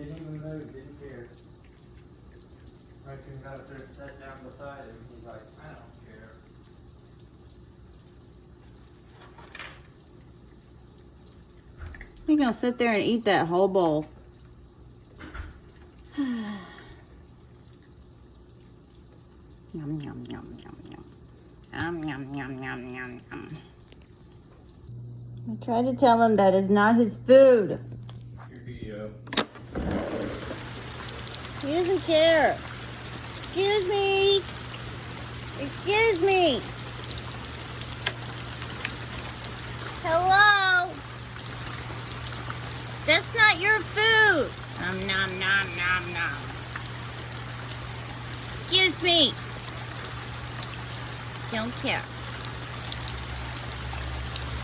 Didn't even move, didn't care. I got up there and sat down beside him. He's like, I don't care. You're gonna sit there and eat that whole bowl. Yum, yum, yum, yum, yum. Yum, yum, yum, yum, yum, yum. I tried to tell him that is not his food. Your video. He doesn't care. Excuse me. Excuse me. Hello. That's not your food. Nom, nom, nom, nom, nom. Excuse me. Don't care.